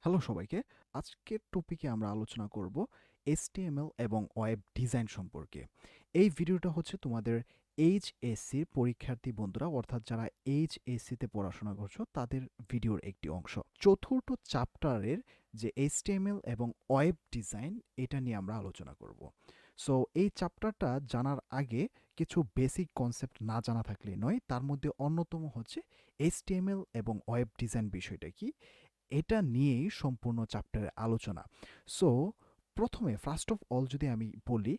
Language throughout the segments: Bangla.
হ্যালো সবাইকে। আজকের টপিকে আমরা আলোচনা করব HTML এবং ওয়েব ডিজাইন সম্পর্কে। এই ভিডিওটা হচ্ছে তোমাদের এইচএসসির পরীক্ষার্থী বন্ধুরা অর্থাৎ যারা এইচএসসিতে পড়াশোনা করছো তাদের ভিডিওর একটি অংশ। চতুর্থ চ্যাপ্টারের যে HTML এবং ওয়েব ডিজাইন এটা নিয়ে আমরা আলোচনা করব। সো এই চ্যাপ্টারটা জানার আগে কিছু বেসিক কনসেপ্ট না জানা থাকলেই নয়। তার মধ্যে অন্যতম হচ্ছে HTML এবং ওয়েব ডিজাইন বিষয়টা কি, এটা নিয়েই সম্পূর্ণ চ্যাপ্টারের আলোচনা। সো প্রথমে ফার্স্ট অফ অল যদি আমি বলি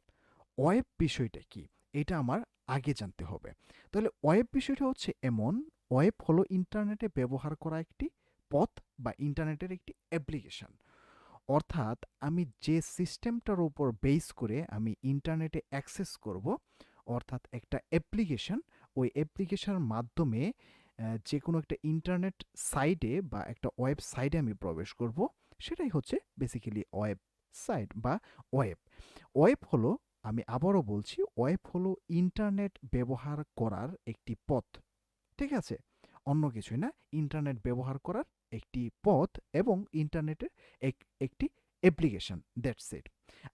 ওয়েব বিষয়টা কি, এটা আমার আগে জানতে হবে। তাহলে ওয়েব বিষয়টা হচ্ছে এমন, ওয়েব হলো ইন্টারনেটে ব্যবহার করা একটি পথ বা ইন্টারনেটের একটি অ্যাপ্লিকেশন। অর্থাৎ আমি যে সিস্টেমটার উপর বেস করে আমি ইন্টারনেটে অ্যাক্সেস করব, অর্থাৎ একটা অ্যাপ্লিকেশন, ওই অ্যাপ্লিকেশনের মাধ্যমে যে কোনো একটা ইন্টারনেট সাইটে বা একটা ওয়েবসাইটে আমি প্রবেশ করব, সেটাই হচ্ছে বেসিক্যালি ওয়েবসাইট বা ওয়েব। ওয়েব হলো, আমি আবারও বলছি, ওয়েব হলো ইন্টারনেট ব্যবহার করার একটি পথ। ঠিক আছে? অন্য কিছুই না, ইন্টারনেট ব্যবহার করার একটি পথ এবং ইন্টারনেটের একটি অ্যাপ্লিকেশন, দ্যাটস ইট।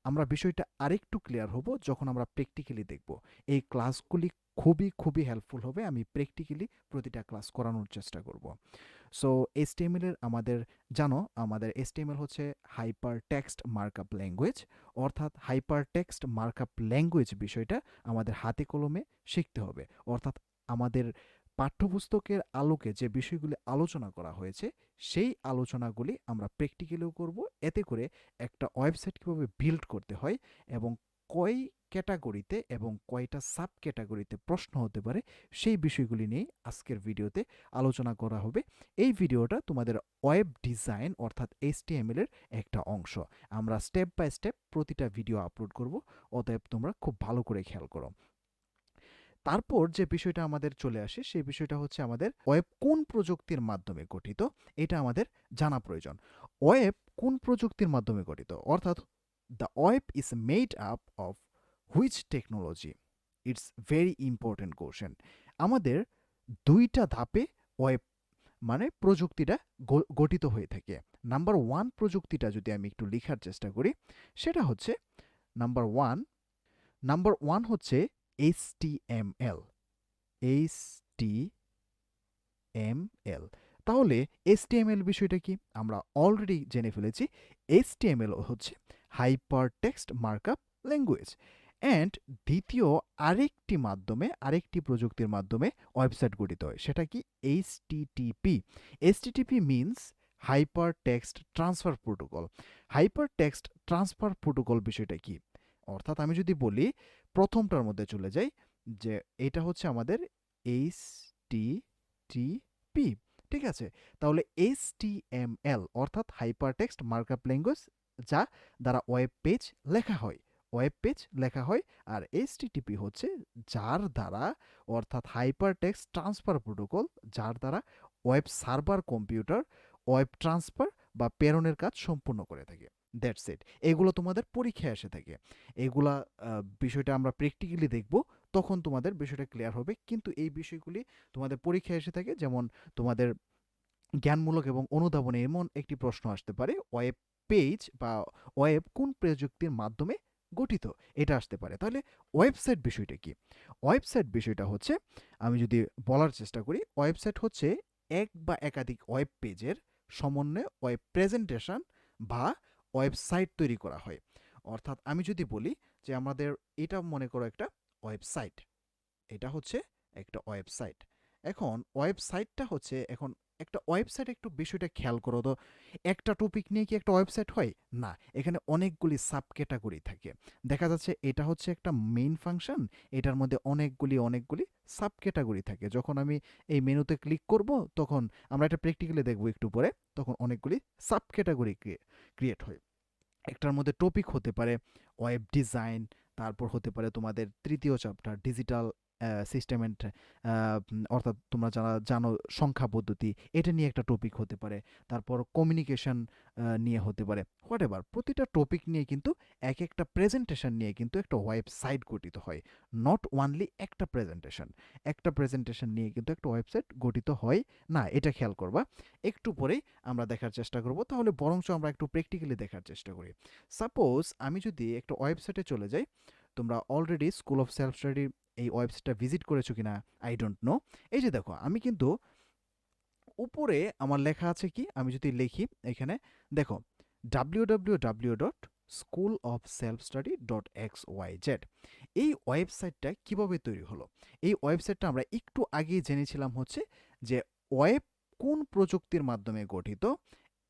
আমরা বিষয়টা আরেকটু ক্লিয়ার হব যখন আমরা প্র্যাকটিক্যালি দেখব। এই ক্লাসগুলি খুবই খুবই হেল্পফুল হবে, আমি প্র্যাকটিক্যালি প্রতিটা ক্লাস করানোর চেষ্টা করব। সো HTML এর আমাদের HTML হচ্ছে হাইপার টেক্সট মার্কআপ ল্যাঙ্গুয়েজ। অর্থাৎ হাইপার টেক্সট মার্কআপ ল্যাঙ্গুয়েজ বিষয়টা আমাদের হাতে কলমে শিখতে হবে। অর্থাৎ আমাদের পাঠ্যপুস্তকের আলোকে যে বিষয়গুলি আলোচনা করা হয়েছে সেই আলোচনাগুলি আমরা প্র্যাকটিক্যালিও করব। এতে করে একটা ওয়েবসাইট কীভাবে বিল্ড করতে হয় এবং কয় ক্যাটাগরিতে এবং কয়টা সাব ক্যাটাগরিতে প্রশ্ন হতে পারে সেই বিষয়গুলি নিয়ে আজকের ভিডিওতে আলোচনা করা হবে। এই ভিডিওটা তোমাদের ওয়েব ডিজাইন অর্থাৎ HTML এর একটা অংশ। আমরা স্টেপ বাই স্টেপ প্রতিটা ভিডিও আপলোড করব, অতএব তোমরা খুব ভালো করে খেয়াল করো। তারপর যে বিষয়টা আমাদের চলে আসে সেই বিষয়টা হচ্ছে আমাদের ওয়েব কোন প্রযুক্তির মাধ্যমে গঠিত, এটা আমাদের জানা প্রয়োজন। ওয়েব কোন প্রযুক্তির মাধ্যমে গঠিত, অর্থাৎ the web is made up of which technology. It's very important question. আমাদের দুইটা ধাপে ওয়েব মানে প্রযুক্তিটা গঠিত হয়ে থাকে। নাম্বার ওয়ান প্রযুক্তিটা যদি আমি একটু লেখার চেষ্টা করি, সেটা হচ্ছে নাম্বার ওয়ান নাম্বার ওয়ান হচ্ছে HTML। HTML। তাহলে HTML বিষয়টা কি আমরা অলরেডি জেনে ফেলেছি। HTML হচ্ছে hyper text markup language. And দ্বিতীয় আরেকটি প্রযুক্তির মাধ্যমে ওয়েবসাইট গঠিত হয়, সেটা কি HTTP। HTTP means hyper text transfer protocol. Hyper text transfer protocol বিষয়টা কি, অর্থাৎ আমি যদি বলি প্রথমটার মধ্যে চলে যাই, যে এটা হচ্ছে আমাদের HTTP। ঠিক আছে? তাহলে HTML অর্থাৎ হাইপার টেক্সট মার্কআপ ল্যাঙ্গুয়েজ, যা দ্বারা ওয়েব পেজ লেখা হয়। আর HTTP হচ্ছে যার দ্বারা, অর্থাৎ হাইপার টেক্সট ট্রান্সফার প্রোটোকল, যার দ্বারা web server computer web transfer বা প্রেরণের কাজ সম্পূর্ণ করে থাকে। That's it. এগুলো তোমাদের পরীক্ষায় এসে থাকে। এগুলা বিষয়টা আমরা প্র্যাকটিক্যালি দেখব, তখন তোমাদের বিষয়টা ক্লিয়ার হবে। কিন্তু এই বিষয়গুলি তোমাদের পরীক্ষায় এসে থাকে, যেমন তোমাদের জ্ঞানমূলক এবং অনুধাবনে এমন একটি প্রশ্ন আসতে পারে, ওয়েব পেজ বা ওয়েব কোন প্রযুক্তির মাধ্যমে গঠিত, এটা আসতে পারে। তাহলে ওয়েবসাইট বিষয়টা কি? ওয়েবসাইট বিষয়টা হচ্ছে, আমি যদি বলার চেষ্টা করি, ওয়েবসাইট হচ্ছে এক বা একাধিক ওয়েব পেজের সমন্বয়ে ওয়েব প্রেজেন্টেশন বা ওয়েবসাইট তৈরি করা হয়। অর্থাৎ আমি যদি বলি যে আমাদের এটা মনে করো একটা ওয়েবসাইট, এটা হচ্ছে একটা ওয়েবসাইট। এখন ওয়েবসাইটটা হচ্ছে, এখন একটা ওয়েবসাইট একটু বিষয়টা খেয়াল করো তো, একটা টপিক নিয়ে কি একটা ওয়েবসাইট হয়? না, এখানে অনেকগুলি সাব ক্যাটাগরি থাকে। দেখা যাচ্ছে এটা হচ্ছে একটা মেইন ফাংশন, এটার মধ্যে অনেকগুলি সাব ক্যাটাগরি থাকে। যখন আমি এই মেনুতে ক্লিক করব, তখন আমরা এটা প্র্যাকটিক্যালি দেখব একটু পরে, তখন অনেকগুলি সাব ক্যাটাগরি ক্রিয়েট হয়। একটার মধ্যে টপিক হতে পারে ওয়েব ডিজাইন, তারপর হতে পারে তোমাদের তৃতীয় চ্যাপ্টার ডিজিটাল সিস্টেম অ্যান্ড অর্থাৎ তোমরা যারা জানো সংখ্যা পদ্ধতি, এটা নিয়ে একটা টপিক হতে পারে। তারপর কমিউনিকেশন নিয়ে হতে পারে। হোয়াটএভার, প্রতিটা টপিক নিয়ে কিন্তু এক একটা প্রেজেন্টেশন নিয়ে কিন্তু একটা ওয়েবসাইট গঠিত হয়। নট ওনলি একটা প্রেজেন্টেশন, একটা প্রেজেন্টেশন নিয়ে কিন্তু একটা ওয়েবসাইট গঠিত হয় না, এটা খেয়াল করবা। একটু পরেই আমরা দেখার চেষ্টা করব, তাহলে বরঞ্চ আমরা একটু প্র্যাকটিক্যালি দেখার চেষ্টা করি। সাপোজ আমি যদি একটা ওয়েবসাইটে চলে যাই, তোমরা অলরেডি স্কুল অফ সেলফ স্টাডির এই ওয়েবসাইটটা ভিজিট করেছো কিনা আই ডোন্ট নো। এই যে দেখো, আমি কিন্তু উপরে আমার লেখা আছে কি, আমি যদি লিখি এখানে দেখো www.schoolofselfstudy.xyz, এই ওয়েবসাইটটা কিভাবে তৈরি হলো। এই ওয়েবসাইটটা আমরা একটু আগেই জেনেছিলাম হচ্ছে যে ওয়েব কোন প্রযুক্তির মাধ্যমে গঠিত,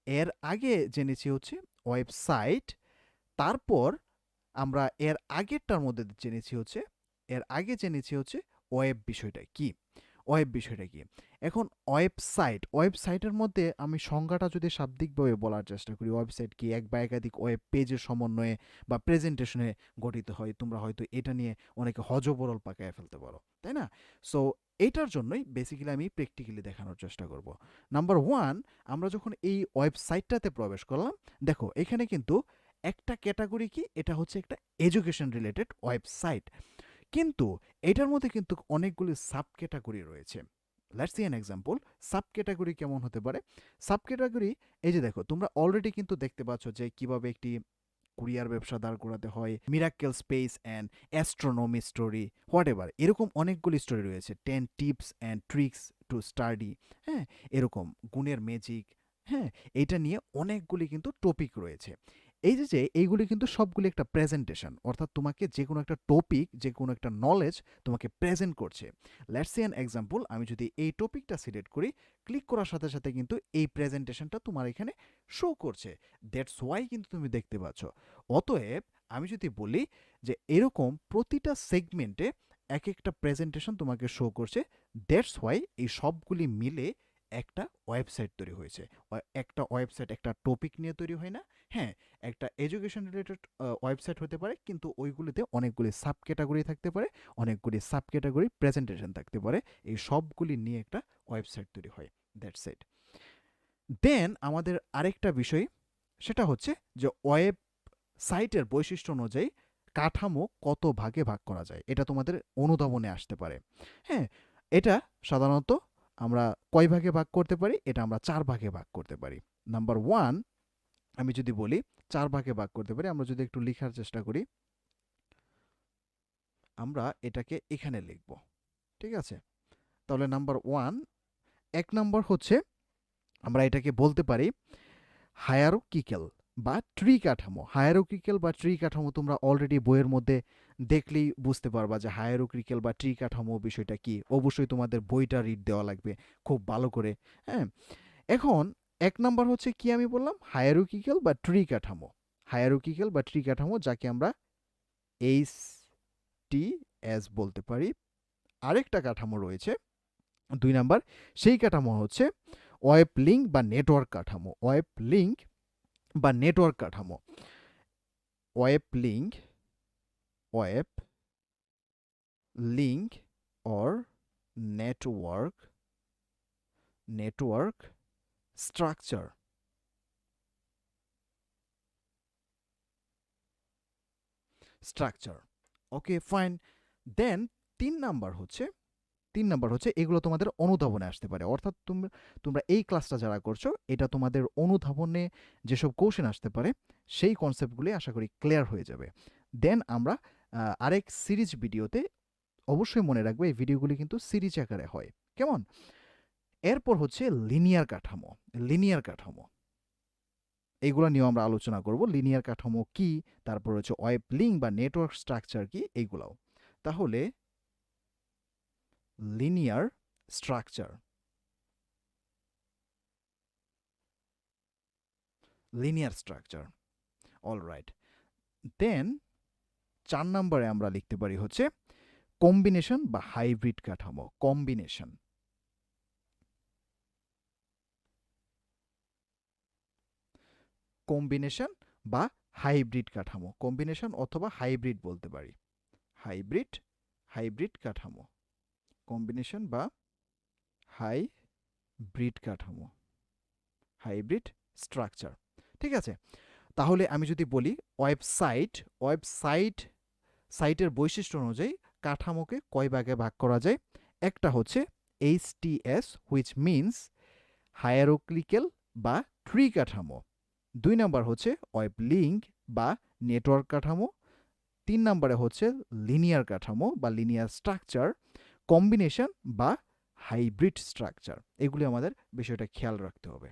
এর আগে জেনেছি হচ্ছে ওয়েবসাইট, তারপর আমরা এর আগেরটার মধ্যে জেনেছি হচ্ছে, এর আগে জেনেছি হচ্ছে ওয়েব বিষয়টা কি, ওয়েব বিষয়টা কি। এখন ওয়েবসাইট, ওয়েবসাইটের মধ্যে আমি সংজ্ঞাটা যদি শাব্দিকভাবে বলার চেষ্টা করি, ওয়েবসাইট কি এক বা একাধিক ওয়েব পেজের সমন্বয়ে বা প্রেজেন্টেশনে গঠিত হয়। তোমরা হয়তো এটা নিয়ে অনেকে হজবরল পাকায় ফেলতে পারো, তাই না? সো এইটার জন্যই বেসিক্যালি আমি প্র্যাকটিক্যালি দেখানোর চেষ্টা করব। নাম্বার ওয়ান, আমরা যখন এই ওয়েবসাইটটাতে প্রবেশ করলাম, দেখো এখানে কিন্তু একটা ক্যাটাগরি কি, এটা হচ্ছে একটা এডুকেশন রিলেটেড ওয়েবসাইট, কিন্তু এটার মধ্যে কিন্তু অনেকগুলি সাব ক্যাটাগরি রয়েছে। Let's see an example. Sub category কেমন হতে পারে? সাব ক্যাটাগরি, এই যে দেখো তোমরা অলরেডি কিন্তু দেখতে পাচ্ছ যে কিভাবে একটি কুরিয়ার ব্যবসা দাঁড় করাতে হয়, miracle space and astronomy story, whatever, এরকম অনেকগুলি স্টোরি রয়েছে। 10 tips and tricks to study, হ্যাঁ, এরকম গুণের ম্যাজিক, হ্যাঁ, এটা নিয়ে অনেকগুলি কিন্তু টপিক রয়েছে। এই যে এইগুলি কিন্তু সবগুলি একটা প্রেজেন্টেশন, অর্থাৎ তোমাকে যে কোনো একটা টপিক, যে কোনো একটা নলেজ তোমাকে প্রেজেন্ট করছে। লেটস সি অ্যান এক্সাম্পল, আমি যদি এই টপিকটা সিলেক্ট করি, ক্লিক করার সাথে সাথে কিন্তু এই প্রেজেন্টেশনটা তোমার এখানে শো করছে। দ্যাটস ওয়াই কিন্তু তুমি দেখতে পাচ্ছ। অতএব আমি যদি বলি যে এরকম প্রতিটা সেগমেন্টে এক একটা প্রেজেন্টেশন তোমাকে শো করছে, দ্যাটস ওয়াই এই সবগুলি মিলে একটা ওয়েবসাইট তৈরি হয়েছে। একটা ওয়েবসাইট একটা টপিক নিয়ে তৈরি হয় না, হ্যাঁ, একটা এডুকেশন রিলেটেড ওয়েবসাইট হতে পারে, কিন্তু ওইগুলিতে অনেকগুলি সাব ক্যাটাগরি থাকতে পারে, অনেকগুলি সাব ক্যাটাগরি প্রেজেন্টেশন থাকতে পারে, এই সবগুলি নিয়ে একটা ওয়েবসাইট তৈরি হয়। That's it. দেন আমাদের আরেকটা বিষয়, সেটা হচ্ছে যে ওয়েব সাইটের বৈশিষ্ট্য অনুযায়ী কাঠামো কত ভাগে ভাগ করা যায়, এটা তোমাদের অনুধাবনে আসতে পারে। হ্যাঁ, এটা সাধারণত আমরা কয় ভাগে ভাগ করতে পারি, এটা আমরা 4 ভাগে ভাগ করতে পারি। নাম্বার ওয়ান, আমি যদি বলি 4 ভাগে ভাগ করতে পারি, আমরা যদি একটু লেখার চেষ্টা করি, আমরা এটাকে এখানে লিখব, ঠিক আছে? তাহলে নাম্বার ওয়ান, 1 নম্বর হচ্ছে আমরা এটাকে বলতে পারি হায়ারার্কিক্যাল বা ট্রি কাঠামো। হায়ারার্কিক্যাল বা ট্রি কাঠামো তোমরা অলরেডি বইয়ের মধ্যে দেখলেই বুঝতে পারবা যে হায়ারার্কিক্যাল বা ট্রি কাঠামো বিষয়টা কি। অবশ্যই তোমাদের বইটা রিড দেওয়া লাগবে খুব ভালো করে, হ্যাঁ। এখন 1 নাম্বার হচ্ছে কি আমি বললাম, হায়ারার্কিক্যাল বা ট্রি কাঠামো। হায়ারার্কিক্যাল বা ট্রি কাঠামো যাকে আমরা HTS বলতে পারি। আরেকটা কাঠামো রয়েছে 2 নাম্বার, সেই কাঠামো হচ্ছে ওয়েব লিঙ্ক বা নেটওয়ার্ক কাঠামো। ওয়েব লিঙ্ক বা নেটওয়ার্ক কাঠামো। Web link, web link or network, network structure. Structure, okay fine. Then 3 number হচ্ছে, 3 নাম্বার হচ্ছে এগুলো তোমাদের অনুধাবনে আসতে পারে, অর্থাৎ তোমরা এই ক্লাসটা যারা করছো, এটা তোমাদের অনুধাবনে যেসব কোশ্চেন আসতে পারে সেই কনসেপ্টগুলি আশা করি ক্লিয়ার হয়ে যাবে। দেন আমরা আরেক সিরিজ ভিডিওতে, অবশ্যই মনে রাখবে এই ভিডিওগুলি কিন্তু সিরিজ আকারে হয়, কেমন? এরপর হচ্ছে লিনিয়ার কাঠামো। লিনিয়ার কাঠামো, এইগুলো নিয়েও আমরা আলোচনা করব। লিনিয়ার কাঠামো কি, তারপর হচ্ছে ওয়েব লিঙ্ক বা নেটওয়ার্ক স্ট্রাকচার কি, এইগুলাও। তাহলে linear structure, linear structure, alright. Then 4 নম্বরে আমরা লিখতে পারি হচ্ছে কম্বিনেশন বা হাইব্রিড কাঠামো। কম্বিনেশন, কম্বিনেশন বা হাইব্রিড কাঠামো। কম্বিনেশন অথবা হাইব্রিড বলতে পারি। হাইব্রিড, হাইব্রিড কাঠামো। কম্বিনেশন বা হাইব্রিড কাঠামো, হাইব্রিড স্ট্রাকচার। ঠিক আছে, তাহলে আমি যদি বলি সাইটের বৈশিষ্ট্য অনুযায়ী কাঠামোকে কয় ভাগে ভাগ করা যায়। একটা হচ্ছে HTS, হুইচ মিনস হায়ারার্কিক্যাল বা ট্রি কাঠামো। 2 নাম্বার হচ্ছে ওয়েব লিঙ্ক বা নেটওয়ার্ক কাঠামো। 3 নম্বরে হচ্ছে লিনিয়ার কাঠামো বা লিনিয়ার স্ট্রাকচার, কম্বিনেশন বা হাইব্রিড স্ট্রাকচার। এগুলি আমাদের বিষয়টা খেয়াল রাখতে হবে।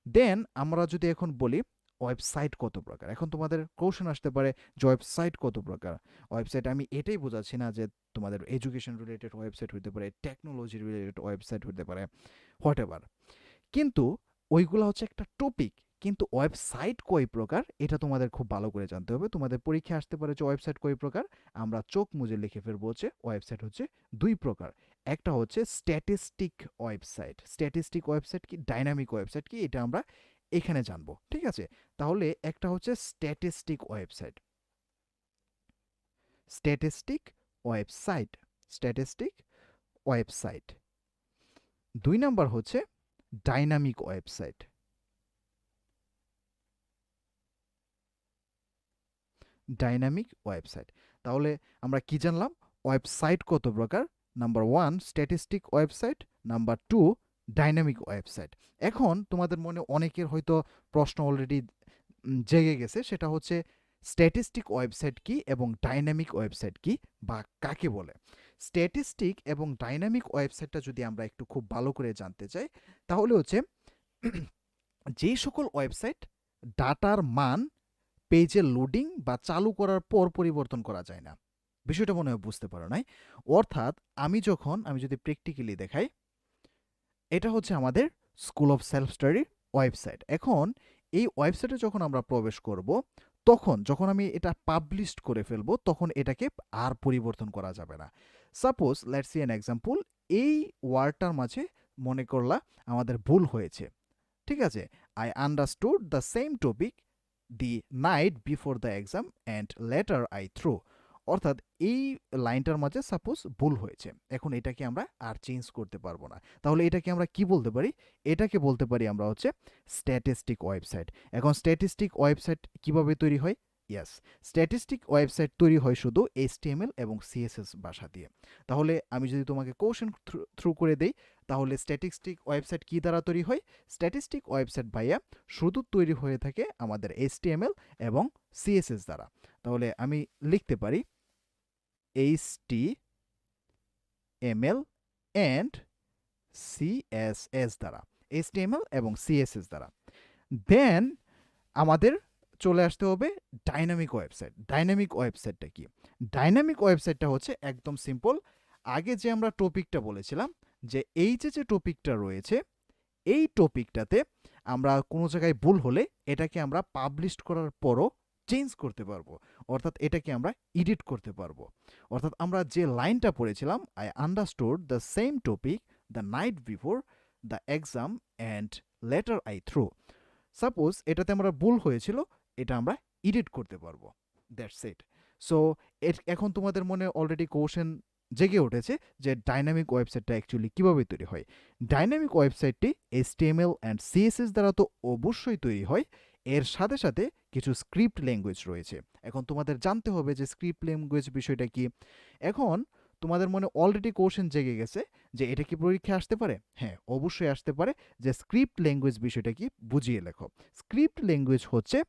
দেন আমরা যদি এখন বলি ওয়েবসাইট কত প্রকার, এখন তোমাদের কোশ্চেন আসতে পারে যে ওয়েবসাইট কত প্রকার। ওয়েবসাইট আমি এটাই বোঝাচ্ছি না যে তোমাদের এডুকেশন রিলেটেড ওয়েবসাইট হতে পারে, টেকনোলজি রিলেটেড ওয়েবসাইট হতে পারে, হোয়াট এভার, কিন্তু ওইগুলো হচ্ছে একটা টপিক। কিন্তু ওয়েবসাইট কয় প্রকার এটা তোমাদের খুব ভালো করে জানতে হবে। তোমাদের পরীক্ষা আসতে পারে যে ওয়েবসাইট কয় প্রকার, আমরা চোখ মুজে লিখে ফেলবো হচ্ছে ওয়েবসাইট হচ্ছে 2 প্রকার। একটা হচ্ছে স্ট্যাটিস্টিক ওয়েবসাইট। স্ট্যাটিস্টিক ওয়েবসাইট কি, ডাইনামিক ওয়েবসাইট কি, এটা আমরা এখানে জানবো। ঠিক আছে, তাহলে একটা হচ্ছে statistic website, statistic website, statistic website. 2 number হচ্ছে ডাইনামিক ওয়েবসাইট, ডাইনামিক ওয়েবসাইট। তাহলে আমরা কি জানলাম, ওয়েবসাইট কত প্রকার, number 1 statistic website, number 2 dynamic website. এখন তোমাদের মনে অনেকের হয়তো প্রশ্ন অলরেডি জেগে গেছে, সেটা হচ্ছে স্ট্যাটিস্টিক ওয়েবসাইট কি এবং ডাইনামিক ওয়েবসাইট কি বা কাকে বলে। স্ট্যাটিস্টিক এবং ডাইনামিক ওয়েবসাইটটা যদি আমরা একটু খুব ভালো করে জানতে চাই, তাহলে হচ্ছে যেই সকল ওয়েবসাইট ডাটার মান পেজে লোডিং বা চালু করার পর পরিবর্তন করা যায় না। বিষয়টা মনে হয় বুঝতে পারো নাই। অর্থাৎ আমি যদি প্র্যাকটিক্যালি দেখাই, এটা হচ্ছে আমাদের school of self study website. এখন এই ওয়েবসাইটে যখন আমরা প্রবেশ করব, যখন আমি এটা পাবলিশ করে ফেলবো, তখন এটাকে আর পরিবর্তন করা যাবে না। Suppose let's see an example, এই ওয়ার্ডটার মাঝে মনে করলা আমাদের ভুল হয়েছে। ঠিক আছে, I understood the same topic the night before the exam and letter I through. অর্থাৎ এই লাইনটার মাঝে সাপোজ ভুল হয়েছে, এখন এটাকে আমরা আর চেঞ্জ করতে পারবো না। তাহলে এটাকে আমরা কি বলতে পারি, এটাকে বলতে পারি আমরা হচ্ছে স্ট্যাটিস্টিক ওয়েবসাইট। এখন স্ট্যাটিস্টিক ওয়েবসাইট কিভাবে তৈরি হয়, ইয়াস, স্ট্যাটিস্টিক ওয়েবসাইট তৈরি হয় শুধু HTML এবং CSS ভাষা দিয়ে। তাহলে আমি যদি তোমাকে কোশ্চেন থ্রু করে দেই, তাহলে স্ট্যাটিস্টিক ওয়েবসাইট কি দ্বারা তৈরি হয়, স্ট্যাটিস্টিক ওয়েবসাইট ভাইয়া শুধু তৈরি হয়ে থাকে আমাদের HTML এবং CSS দ্বারা। তাহলে আমি লিখতে পারি HTML and CSS দ্বারা, HTML এবং CSS দ্বারা। দেন আমাদের চলে আসতে হবে ডাইনামিক ওয়েবসাইট। ডাইনামিক ওয়েবসাইটটা কি, ডাইনামিক ওয়েবসাইটটা হচ্ছে একদম সিম্পল। আগে যে আমরা টপিকটা বলেছিলাম যে এই যে টপিকটা রয়েছে, এই টপিকটাতে আমরা কোনো জায়গায় ভুল হলে এটাকে আমরা পাবলিশ করার পরও চেঞ্জ করতে পারবো, অর্থাৎ এটাকে আমরা এডিট করতে পারবো। অর্থাৎ আমরা যে লাইনটা পড়েছিলাম, I understood the same topic the night before the exam and letter I through, suppose এটাতে আমরা ভুল হয়েছিল, এটা আমরা এডিট করতে পারবো। That's it. সো এখন তোমাদের মনে অলরেডি কোশ্চেন জেগে উঠেছে যে ডাইনামিক ওয়েবসাইটটা অ্যাকচুয়ালি কীভাবে তৈরি হয়। ডাইনামিক ওয়েবসাইটটি HTML অ্যান্ড CSS দ্বারা তো অবশ্যই তৈরি হয়, এর সাথে সাথে কিছু স্ক্রিপ্ট ল্যাঙ্গুয়েজ রয়েছে। এখন তোমাদের জানতে হবে যে স্ক্রিপ্ট ল্যাঙ্গুয়েজ বিষয়টা কি। এখন তোমাদের মনে অলরেডি কোশ্চেন জেগে গেছে যে এটা কি পরীক্ষায় আসতে পারে, হ্যাঁ অবশ্যই আসতে পারে, যে স্ক্রিপ্ট ল্যাঙ্গুয়েজ বিষয়টা কি বুঝিয়ে লেখো। স্ক্রিপ্ট ল্যাঙ্গুয়েজ হচ্ছে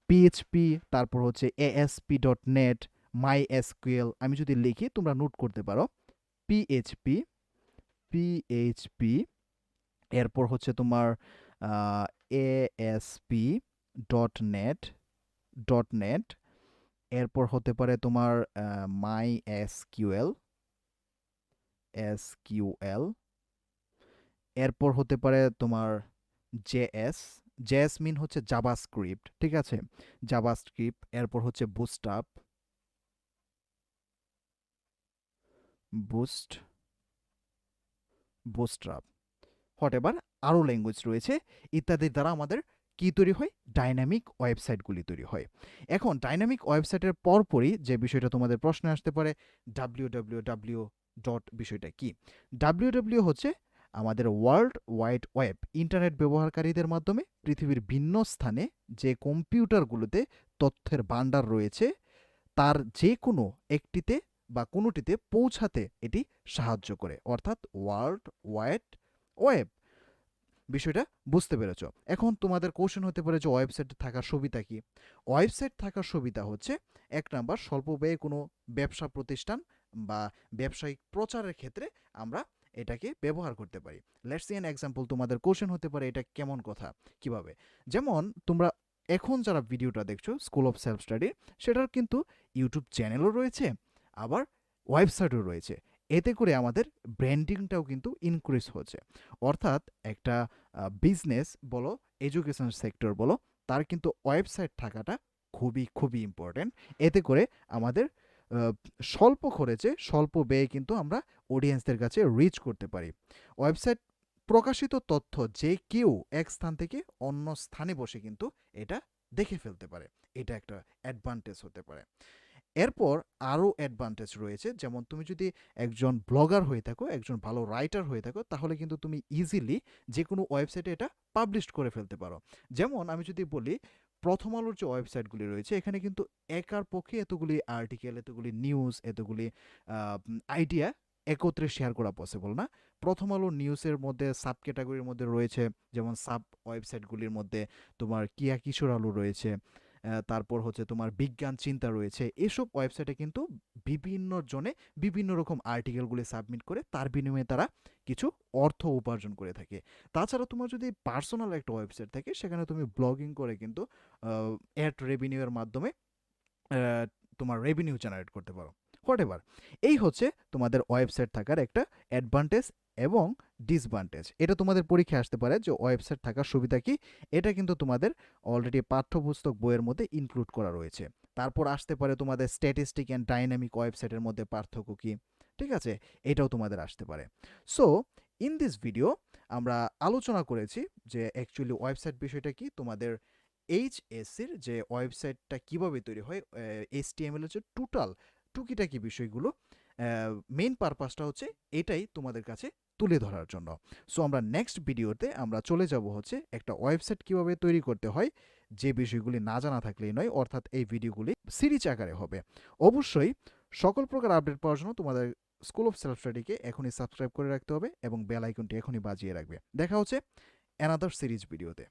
PHP, তারপর হচ্ছে ASP.NET, MySQL। আমি যদি লিখি তোমরা নোট করতে পারো, PHP, এরপর হচ্ছে তোমার ASP.NET, এরপর হতে পারে তোমার MySQL, এরপর হতে পারে তোমার JS মিন হচ্ছে জাভাস্ক্রিপ্ট। ঠিক আছে, জাভাস্ক্রিপ্ট, এরপর হচ্ছে বুস্ট্রাপ, হোয়াটএভার আরও ল্যাঙ্গুয়েজ রয়েছে, ইত্যাদির দ্বারা আমাদের কি তৈরি হয়, ডাইনামিক ওয়েবসাইটগুলি তৈরি হয়। এখন ডাইনামিক ওয়েবসাইটের পরপরই যে বিষয়টা তোমাদের প্রশ্নে আসতে পারে, www ডট বিষয়টা কি? ডাব্লিউডাব্লিউ হচ্ছে আমাদের ওয়ার্ল্ড ওয়াইড ওয়েব, ইন্টারনেট ব্যবহারকারীদের মাধ্যমে পৃথিবীর ভিন্ন স্থানে যে কম্পিউটারগুলোতে তথ্যের ভাণ্ডার রয়েছে তার যে কোনো একটিতে বা কোনোটিতে পৌঁছাতে এটি সাহায্য করে, অর্থাৎ ওয়ার্ল্ড ওয়াইড ওয়েব। বিষয়টা বুঝতে পেরেছ? এখন তোমাদের কোশ্চেন হতে পারে যে ওয়েবসাইট থাকার সুবিধা কি? ওয়েবসাইট থাকার সুবিধা হচ্ছে, এক নাম্বার, স্বল্প ব্যয়ে কোনো ব্যবসা প্রতিষ্ঠান বা ব্যবসায়িক প্রচারের ক্ষেত্রে আমরা এটাকে ব্যবহার করতে পারি। Let's see an example. তোমাদের কোশ্চেন হতে পারে এটা কেমন কথা, কিভাবে? যেমন তোমরা এখন যারা ভিডিওটা দেখছো স্কুল অফ সেলফ স্টাডি, সেটার কিন্তু ইউটিউব চ্যানেলও রয়েছে, আবার ওয়েবসাইটও রয়েছে। এতে করে আমাদের ব্র্যান্ডিংটাও কিন্তু ইনক্রিজ হচ্ছে। অর্থাৎ একটা বিজনেস বলো, এডুকেশন সেক্টর বলো, তার কিন্তু ওয়েবসাইট থাকাটা খুবই খুবই ইম্পর্ট্যান্ট। এতে করে আমাদের স্বল্প খরচে স্বল্প ব্যয়ে কিন্তু আমরা অডিয়েন্সদের কাছে রিচ করতে পারি। ওয়েবসাইট প্রকাশিত তথ্য যে কেউ এক স্থান থেকে অন্য স্থানে বসে কিন্তু এটা দেখে ফেলতে পারে। এটা একটা অ্যাডভান্টেজ হতে পারে। এরপর আরও অ্যাডভান্টেজ রয়েছে, যেমন তুমি যদি একজন ব্লগার হয়ে থাকো, একজন ভালো রাইটার হয়ে থাকো, তাহলে কিন্তু তুমি ইজিলি যে কোনো ওয়েবসাইটে এটা পাবলিশ করে ফেলতে পারো। যেমন আমি যদি বলি, প্রথম আলোর যে ওয়েবসাইটগুলি রয়েছে এখানে কিন্তু একার পক্ষে এতগুলি আর্টিকেল, এতগুলি নিউজ, এতগুলি আইডিয়া একত্রে শেয়ার করা পসিবল না। প্রথম আলো নিউজের মধ্যে সাব ক্যাটাগরির মধ্যে রয়েছে, যেমন সাব ওয়েবসাইটগুলির মধ্যে তোমার কিয়া কিশোর আলো রয়েছে, তারপর হচ্ছে তোমার বিজ্ঞান চিন্তা রয়েছে। এসব ওয়েবসাইটে কিন্তু বিভিন্ন জনে বিভিন্ন রকম আর্টিকেলগুলি সাবমিট করে তার বিনিময়ে তারা কিছু অর্থ উপার্জন করে থাকে। তাছাড়া তোমার যদি পার্সোনাল একটা ওয়েবসাইট থাকে, সেখানে তুমি ব্লগিং করে কিন্তু অ্যাড রেভিনিউয়ের মাধ্যমে আহ, তোমার রেভিনিউ জেনারেট করতে পারো। হোয়াট এভার, এই হচ্ছে তোমাদের ওয়েবসাইট থাকার একটা অ্যাডভান্টেজ এবং ডিসঅ্যাডভান্টেজ। এটা তোমাদের পরীক্ষায় আসতে পারে যে ওয়েবসাইট থাকার সুবিধা কি। এটা কিন্তু তোমাদের অলরেডি পাঠ্যপুস্তক বইয়ের মধ্যে ইনক্লুড করা রয়েছে। তারপর আসতে পারে তোমাদের স্ট্যাটিস্টিক অ্যান্ড ডাইনামিক ওয়েবসাইটের মধ্যে পার্থক্য কি, ঠিক আছে, এটাও তোমাদের আসতে পারে। সো ইন দিস ভিডিও আমরা আলোচনা করেছি যে অ্যাকচুয়ালি ওয়েবসাইট বিষয়টা কি, তোমাদের এইচএসসির যে ওয়েবসাইটটা কিভাবে তৈরি হয়, এইচটিএমএল এর যে টোটাল টুকিটাকি বিষয়গুলো, মেইন পারপাসটা হচ্ছে এটাই তোমাদের কাছে তুলে ধরার জন্য। সো আমরা নেক্সট ভিডিওতে আমরা চলে যাব হচ্ছে একটা ওয়েবসাইট কিভাবে তৈরি করতে হয়, যে বিষয়গুলি না জানা থাকলেই নয়, অর্থাৎ এই ভিডিওগুলি সিরিজ আকারে হবে। অবশ্যই সকল প্রকার আপডেট পাওয়ার জন্য তোমাদের স্কুল অফ সেলফ স্টাডিকে এখনই সাবস্ক্রাইব করে রাখতে হবে এবং বেল আইকনটি এখনই বাজিয়ে রাখবে। দেখা হচ্ছে অ্যানাদার সিরিজ ভিডিওতে।